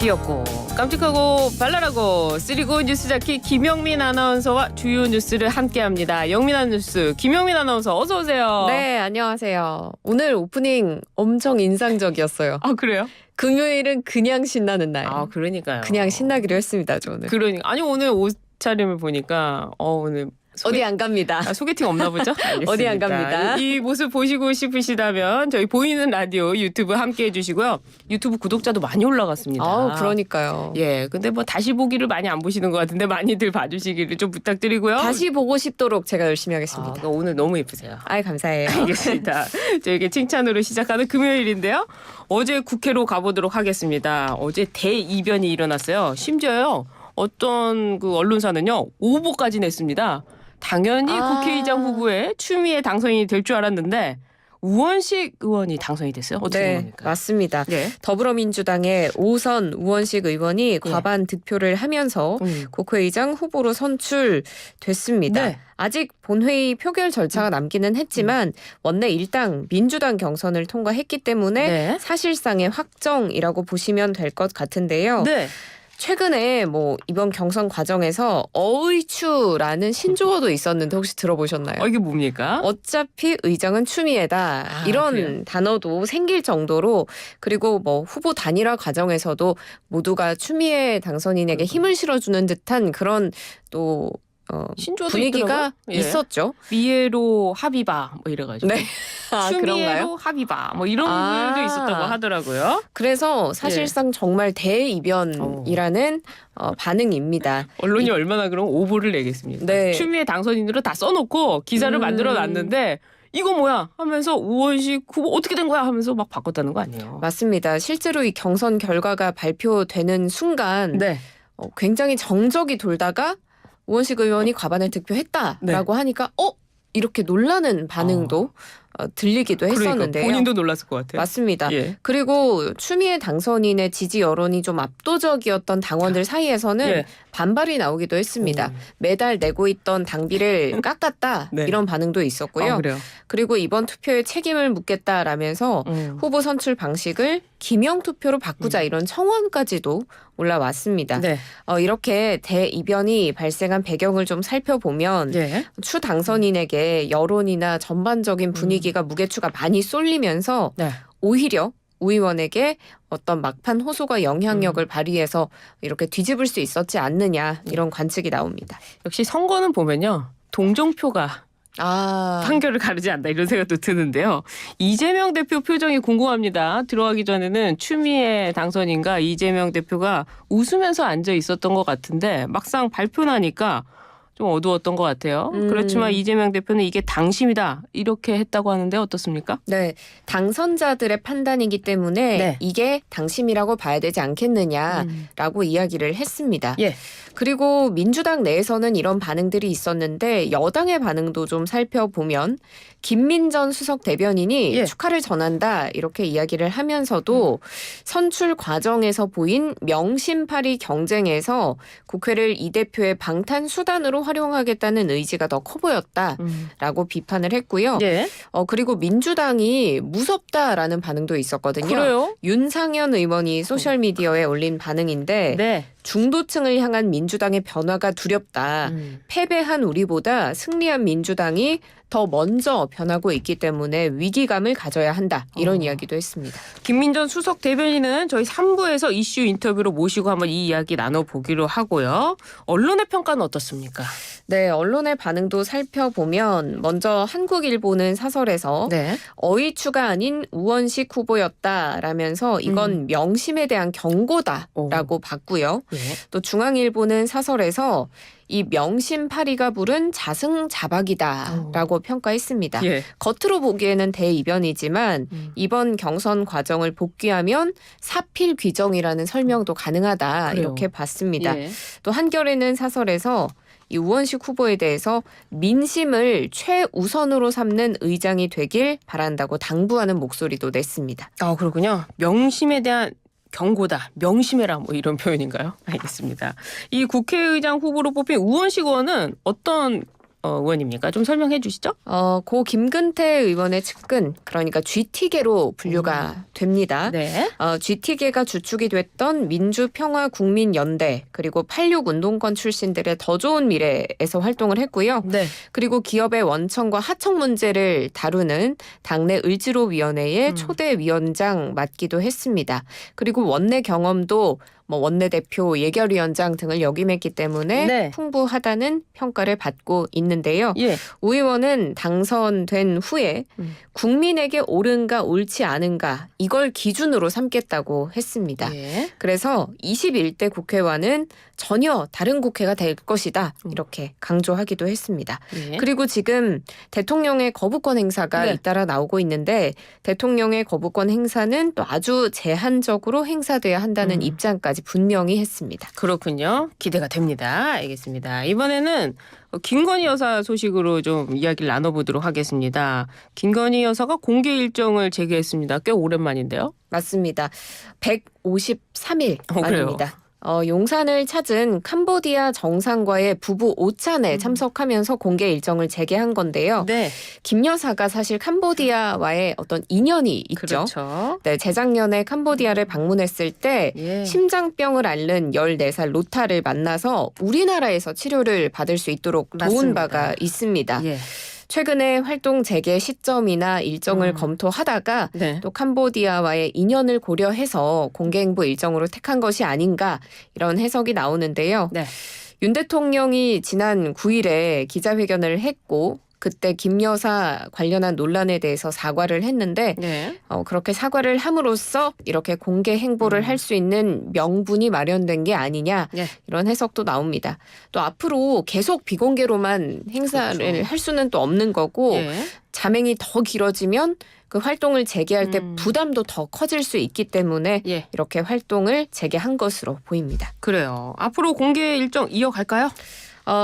귀엽고 깜찍하고 발랄하고 쓰리고 뉴스 잡기 김영민 아나운서와 주요 뉴스를 함께합니다. 영민한 뉴스 김영민 아나운서 어서 오세요. 네, 안녕하세요. 오늘 오프닝 엄청 인상적이었어요. 아 그래요? 금요일은 그냥 신나는 날. 아 그러니까요. 그냥 신나기로 했습니다, 저는. 그러니까 아니 오늘 옷차림을 보니까 오늘 어디 안 갑니다. 소개팅 없나 보죠? 알겠습니다. 어디 안 갑니다. 이 모습 보시고 싶으시다면 저희 보이는 라디오 유튜브 함께해 주시고요. 유튜브 구독자도 많이 올라갔습니다. 그러니까요. 예, 근데 뭐 다시 보기를 많이 안 보시는 것 같은데 많이들 봐주시기를 좀 부탁드리고요. 다시 보고 싶도록 제가 열심히 하겠습니다. 오늘 너무 예쁘세요. 감사해요. 알겠습니다. 저에게 칭찬으로 시작하는 금요일인데요. 어제 국회로 가보도록 하겠습니다. 어제 대이변이 일어났어요. 심지어요. 어떤 그 언론사는요. 오보까지 냈습니다. 당연히 국회의장 후보에 추미애 당선인이 될 줄 알았는데 우원식 의원이 당선이 됐어요. 어떻게 된 겁니까? 맞습니다. 네. 더불어민주당의 오선 우원식 의원이 과반 득표를 하면서 국회의장 후보로 선출됐습니다. 네. 아직 본회의 표결 절차가 남기는 했지만 원내 일당 민주당 경선을 통과했기 때문에 네. 사실상의 확정이라고 보시면 될 것 같은데요. 네. 최근에 이번 경선 과정에서 어의추라는 신조어도 있었는데 혹시 들어보셨나요? 이게 뭡니까? 어차피 의장은 추미애다. 이런 그래요? 단어도 생길 정도로 그리고 후보 단일화 과정에서도 모두가 추미애 당선인에게 힘을 실어주는 듯한 그런 또 신조어도 분위기가 있더라고요. 예. 있었죠. 미에로 합의바 이래가지고 네. 그런가요? 추미애로 합의바 이런 글도 있었다고 하더라고요. 그래서 사실상 정말 대이변이라는 반응입니다. 언론이 얼마나 그럼 오보를 내겠습니까? 네. 추미애 당선인으로 다 써놓고 기사를 만들어놨는데 이거 뭐야 하면서 우원식 후보 어떻게 된 거야 하면서 막 바꿨다는 거 아니에요. 맞습니다. 실제로 이 경선 결과가 발표되는 순간 네. 굉장히 정적이 돌다가 우원식 의원이 과반을 득표했다라고 하니까 이렇게 놀라는 반응도 들리기도 했었는데요. 그러니까 본인도 놀랐을 것 같아요. 맞습니다. 예. 그리고 추미애 당선인의 지지 여론이 좀 압도적이었던 당원들 사이에서는 예. 반발이 나오기도 했습니다. 매달 내고 있던 당비를 깎았다 네. 이런 반응도 있었고요. 그래요. 그리고 이번 투표에 책임을 묻겠다라면서 후보 선출 방식을 기명 투표로 바꾸자 이런 청원까지도 올라왔습니다. 네. 이렇게 대이변이 발생한 배경을 좀 살펴보면 예. 추 당선인에게 여론이나 전반적인 분위기가 무게추가 많이 쏠리면서 네. 오히려 우 의원에게 어떤 막판 호소가 영향력을 발휘해서 이렇게 뒤집을 수 있었지 않느냐 이런 관측이 나옵니다. 역시 선거는 보면요. 동정표가 판결을 가르지 않다 이런 생각도 드는데요. 이재명 대표 표정이 궁금합니다. 들어가기 전에는 추미애 당선인과 이재명 대표가 웃으면서 앉아 있었던 것 같은데 막상 발표 나니까 좀 어두웠던 것 같아요. 그렇지만 이재명 대표는 이게 당심이다 이렇게 했다고 하는데 어떻습니까? 네, 당선자들의 판단이기 때문에 이게 당심이라고 봐야 되지 않겠느냐라고 이야기를 했습니다. 예. 그리고 민주당 내에서는 이런 반응들이 있었는데 여당의 반응도 좀 살펴보면 김민전 수석 대변인이 축하를 전한다 이렇게 이야기를 하면서도 선출 과정에서 보인 명심팔이 경쟁에서 국회를 이 대표의 방탄수단으로 활용하겠다는 의지가 더 커 보였다라고 비판을 했고요. 그리고 민주당이 무섭다라는 반응도 있었거든요. 그래요? 윤상현 의원이 소셜미디어에 올린 반응인데 중도층을 향한 민주당의 변화가 두렵다. 패배한 우리보다 승리한 민주당이 더 먼저 변하고 있기 때문에 위기감을 가져야 한다. 이런 이야기도 했습니다. 김민전 수석 대변인은 저희 3부에서 이슈 인터뷰로 모시고 한번 이 이야기 나눠보기로 하고요. 언론의 평가는 어떻습니까? 네, 언론의 반응도 살펴보면 먼저 한국일보는 사설에서 어이추가 아닌 우원식 후보였다라면서 이건 명심에 대한 경고다라고 봤고요. 또 중앙일보는 사설에서 이 명심파리가 부른 자승자박이다라고 평가했습니다. 겉으로 보기에는 대이변이지만 이번 경선 과정을 복귀하면 사필 귀정이라는 설명도 가능하다 이렇게 봤습니다. 또 한겨레는 사설에서 이 우원식 후보에 대해서 민심을 최우선으로 삼는 의장이 되길 바란다고 당부하는 목소리도 냈습니다. 그렇군요. 명심에 대한 경고다. 명심해라 이런 표현인가요? 알겠습니다. 이 국회의장 후보로 뽑힌 우원식 의원은 어떤 의원입니까? 좀 설명해 주시죠. 고 김근태 의원의 측근, 그러니까 GT계로 분류가 됩니다. 네. GT계가 주축이 됐던 민주평화국민연대, 그리고 86 운동권 출신들의 더 좋은 미래에서 활동을 했고요. 네. 그리고 기업의 원청과 하청 문제를 다루는 당내 을지로위원회의 초대 위원장 맡기도 했습니다. 그리고 원내 경험도 원내대표, 예결위원장 등을 역임했기 때문에 네. 풍부하다는 평가를 받고 있는데요. 예. 우 의원은 당선된 후에 국민에게 옳은가 옳지 않은가 이걸 기준으로 삼겠다고 했습니다. 예. 그래서 21대 국회와는 전혀 다른 국회가 될 것이다 이렇게 강조하기도 했습니다. 예. 그리고 지금 대통령의 거부권 행사가 네. 잇따라 나오고 있는데 대통령의 거부권 행사는 또 아주 제한적으로 행사돼야 한다는 입장까지 분명히 했습니다. 그렇군요. 기대가 됩니다. 알겠습니다. 이번에는 김건희 여사 소식으로 좀 이야기를 나눠보도록 하겠습니다. 김건희 여사가 공개 일정을 재개했습니다. 꽤 오랜만인데요. 맞습니다. 153일 그래요? 만입니다. 용산을 찾은 캄보디아 정상과의 부부 오찬에 참석하면서 공개 일정을 재개한 건데요. 네. 김 여사가 사실 캄보디아와의 어떤 인연이 있죠. 그렇죠. 네, 재작년에 캄보디아를 방문했을 때 예. 심장병을 앓는 14살 로타를 만나서 우리나라에서 치료를 받을 수 있도록 도운 맞습니다. 바가 있습니다. 예. 최근에 활동 재개 시점이나 일정을 검토하다가 네. 또 캄보디아와의 인연을 고려해서 공개행보 일정으로 택한 것이 아닌가 이런 해석이 나오는데요. 네. 윤 대통령이 지난 9일에 기자회견을 했고 그때 김 여사 관련한 논란에 대해서 사과를 했는데 네. 그렇게 사과를 함으로써 이렇게 공개 행보를 할 수 있는 명분이 마련된 게 아니냐 네. 이런 해석도 나옵니다. 또 앞으로 계속 비공개로만 행사를 그렇죠. 할 수는 또 없는 거고 예. 자맹이 더 길어지면 그 활동을 재개할 때 부담도 더 커질 수 있기 때문에 예. 이렇게 활동을 재개한 것으로 보입니다. 그래요. 앞으로 공개 일정 이어갈까요?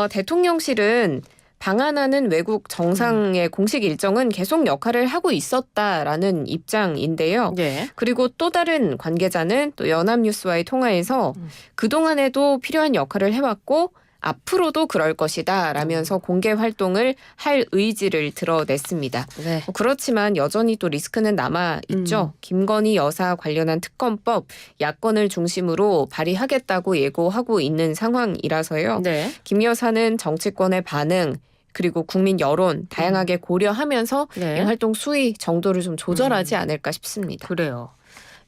대통령실은 방한하는 외국 정상의 공식 일정은 계속 역할을 하고 있었다라는 입장인데요. 네. 그리고 또 다른 관계자는 또 연합뉴스와의 통화에서 그동안에도 필요한 역할을 해왔고 앞으로도 그럴 것이다 라면서 공개 활동을 할 의지를 드러냈습니다. 네. 그렇지만 여전히 또 리스크는 남아있죠. 김건희 여사 관련한 특검법 야권을 중심으로 발의하겠다고 예고하고 있는 상황이라서요. 네. 김 여사는 정치권의 반응 그리고 국민 여론 다양하게 고려하면서 네. 이 활동 수위 정도를 좀 조절하지 않을까 싶습니다. 그래요.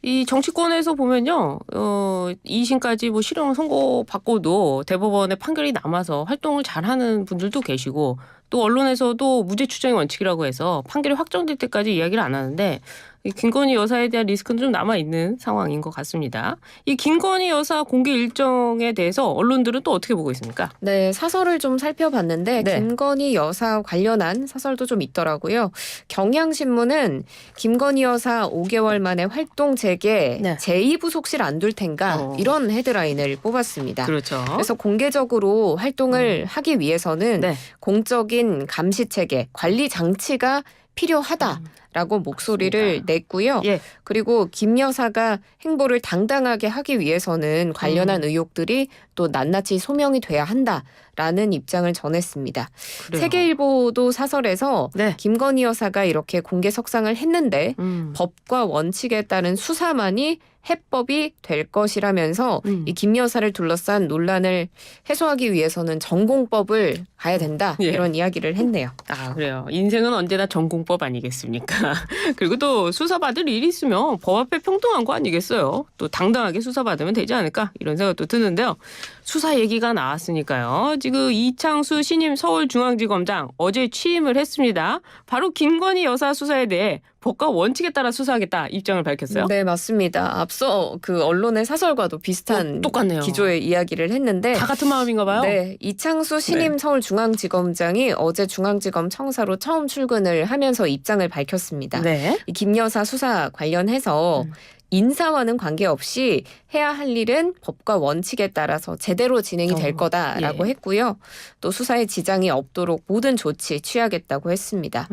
이 정치권에서 보면요, 2심까지 뭐 실형 선고받고도 대법원의 판결이 남아서 활동을 잘하는 분들도 계시고 또 언론에서도 무죄 추정의 원칙이라고 해서 판결이 확정될 때까지 이야기를 안 하는데 이 김건희 여사에 대한 리스크는 좀 남아있는 상황인 것 같습니다. 이 김건희 여사 공개 일정에 대해서 언론들은 또 어떻게 보고 있습니까? 네, 사설을 좀 살펴봤는데 네. 김건희 여사 관련한 사설도 좀 있더라고요. 경향신문은 김건희 여사 5개월 만에 활동 재개 네. 제2부속실 안 둘 텐가 이런 헤드라인을 뽑았습니다. 그렇죠. 그래서 공개적으로 활동을 하기 위해서는 네. 공적인 감시 체계, 관리 장치가 필요하다라고 목소리를 냈고요. 예. 그리고 김 여사가 행보를 당당하게 하기 위해서는 관련한 의혹들이 또 낱낱이 소명이 돼야 한다라는 입장을 전했습니다. 그래요. 세계일보도 사설에서 네. 김건희 여사가 이렇게 공개 석상을 했는데 법과 원칙에 따른 수사만이 해법이 될 것이라면서 이 김 여사를 둘러싼 논란을 해소하기 위해서는 전공법을 가야 된다 예. 이런 이야기를 했네요. 아, 그래요. 인생은 언제나 전공법 아니겠습니까? 그리고 또 수사받을 일이 있으면 법 앞에 평등한 거 아니겠어요? 또 당당하게 수사받으면 되지 않을까? 이런 생각도 드는데요. 수사 얘기가 나왔으니까요. 지금 이창수 신임 서울중앙지검장 어제 취임을 했습니다. 바로 김건희 여사 수사에 대해 법과 원칙에 따라 수사하겠다 입장을 밝혔어요. 네, 맞습니다. 앞서 그 언론의 사설과도 비슷한 똑같네요. 기조의 이야기를 했는데 다 같은 마음인가 봐요. 네, 이창수 신임 서울중앙지검장이 어제 중앙지검 청사로 처음 출근을 하면서 입장을 밝혔습니다. 네. 이 김 여사 수사 관련해서 인사와는 관계없이 해야 할 일은 법과 원칙에 따라서 제대로 진행이 될 거다라고 했고요. 또 수사에 지장이 없도록 모든 조치 취하겠다고 했습니다.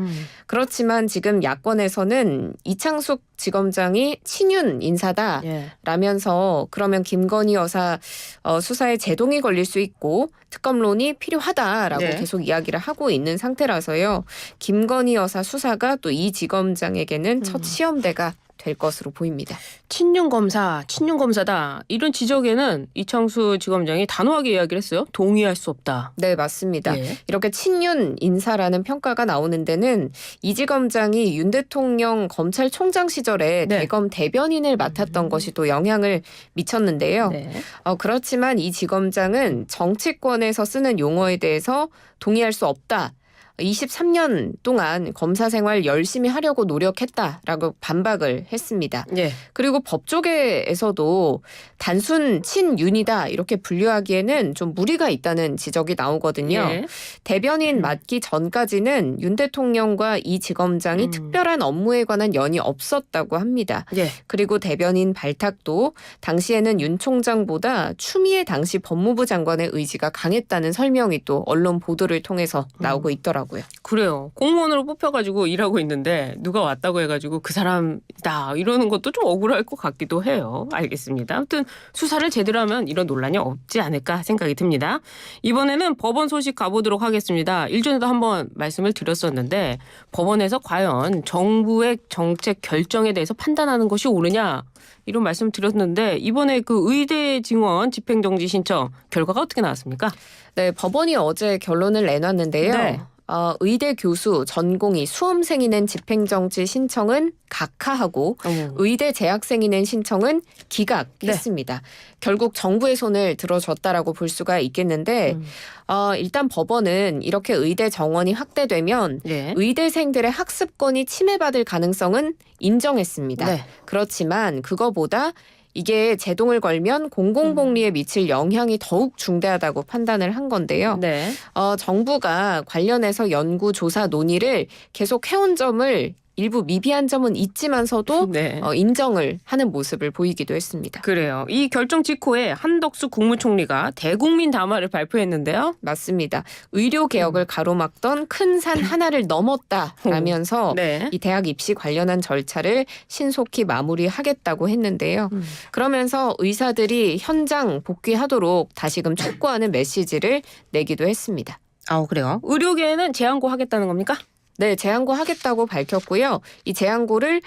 그렇지만 지금 야권에서는 이창숙 지검장이 친윤 인사다라면서 그러면 김건희 여사 수사에 제동이 걸릴 수 있고 특검론이 필요하다라고 계속 이야기를 하고 있는 상태라서요. 김건희 여사 수사가 또 이 지검장에게는 첫 시험대가 될 것으로 보입니다. 친윤 검사다. 이런 지적에는 이창수 지검장이 단호하게 이야기를 했어요. 동의할 수 없다. 네, 맞습니다. 이렇게 친윤 인사라는 평가가 나오는 데는 이 지검장이 윤 대통령 검찰총장 시절에 대검 대변인을 맡았던 것이 또 영향을 미쳤는데요. 그렇지만 이 지검장은 정치권에서 쓰는 용어에 대해서 동의할 수 없다. 23년 동안 검사 생활 열심히 하려고 노력했다라고 반박을 했습니다. 그리고 법조계에서도 단순 친윤이다 이렇게 분류하기에는 좀 무리가 있다는 지적이 나오거든요. 대변인 맡기 전까지는 윤 대통령과 이 지검장이 특별한 업무에 관한 연이 없었다고 합니다. 그리고 대변인 발탁도 당시에는 윤 총장보다 추미애 당시 법무부 장관의 의지가 강했다는 설명이 또 언론 보도를 통해서 나오고 있더라고요. 그래요. 공무원으로 뽑혀가지고 일하고 있는데 누가 왔다고 해가지고 그 사람이다 이러는 것도 좀 억울할 것 같기도 해요. 알겠습니다. 아무튼 수사를 제대로 하면 이런 논란이 없지 않을까 생각이 듭니다. 이번에는 법원 소식 가보도록 하겠습니다. 일전에도 한번 말씀을 드렸었는데 법원에서 과연 정부의 정책 결정에 대해서 판단하는 것이 옳으냐 이런 말씀 드렸는데 이번에 그 의대 증원 집행정지 신청 결과가 어떻게 나왔습니까? 네, 법원이 어제 결론을 내놨는데요. 의대 교수, 전공의, 수험생이 낸 집행정지 신청은 각하하고 의대 재학생이 낸 신청은 기각했습니다. 결국 정부의 손을 들어줬다라고 볼 수가 있겠는데 일단 법원은 이렇게 의대 정원이 확대되면 의대생들의 학습권이 침해받을 가능성은 인정했습니다. 그렇지만 그거보다 이게 제동을 걸면 공공복리에 미칠 영향이 더욱 중대하다고 판단을 한 건데요. 정부가 관련해서 연구 조사 논의를 계속 해온 점을 일부 미비한 점은 있지만서도 인정을 하는 모습을 보이기도 했습니다. 그래요. 이 결정 직후에 한덕수 국무총리가 대국민 담화를 발표했는데요. 맞습니다. 의료개혁을 가로막던 큰 산 하나를 넘었다라면서 이 대학 입시 관련한 절차를 신속히 마무리하겠다고 했는데요. 그러면서 의사들이 현장 복귀하도록 다시금 촉구하는 메시지를 내기도 했습니다. 그래요? 의료계에는 재항고 하겠다는 겁니까? 네, 재항고 하겠다고 밝혔고요. 이 재항고를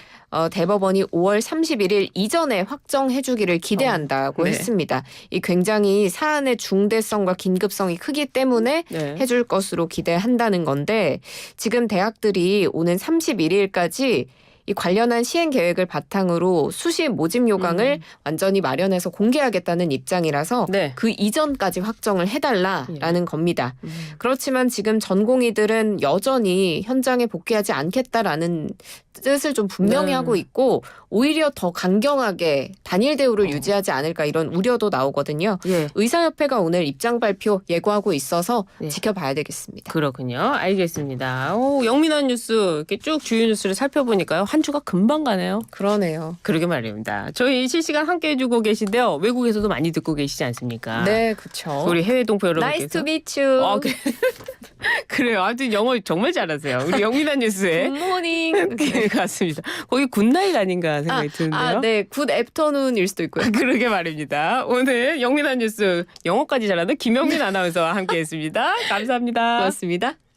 대법원이 5월 31일 이전에 확정해 주기를 기대한다고 했습니다. 이 굉장히 사안의 중대성과 긴급성이 크기 때문에 해줄 것으로 기대한다는 건데 지금 대학들이 오는 31일까지 이 관련한 시행 계획을 바탕으로 수시 모집 요강을 완전히 마련해서 공개하겠다는 입장이라서 그 이전까지 확정을 해달라라는 겁니다. 그렇지만 지금 전공의들은 여전히 현장에 복귀하지 않겠다라는 뜻을 좀 분명히 하고 있고 오히려 더 강경하게 단일 대우를 유지하지 않을까 이런 우려도 나오거든요. 의사협회가 오늘 입장 발표 예고하고 있어서 지켜봐야 되겠습니다. 그렇군요. 알겠습니다. 영민한 뉴스 이렇게 쭉 주요 뉴스를 살펴보니까요. 한 주가 금방 가네요. 그러네요. 그러게 말입니다. 저희 실시간 함께해 주고 계신데요. 외국에서도 많이 듣고 계시지 않습니까? 네, 그렇죠. 우리 해외 동포 여러분께서. Nice to meet you. 그래요. 아무튼 영어 정말 잘하세요. 우리 영민한 뉴스에. 굿모닝. 같습니다. 거기 굿나잇 아닌가 생각이 드는데요. 네. 굿 애프터눈일 수도 있고요. 그러게 말입니다. 오늘 영민한 뉴스 영어까지 잘하는 김영민 아나운서와 함께했습니다. 감사합니다. 고맙습니다.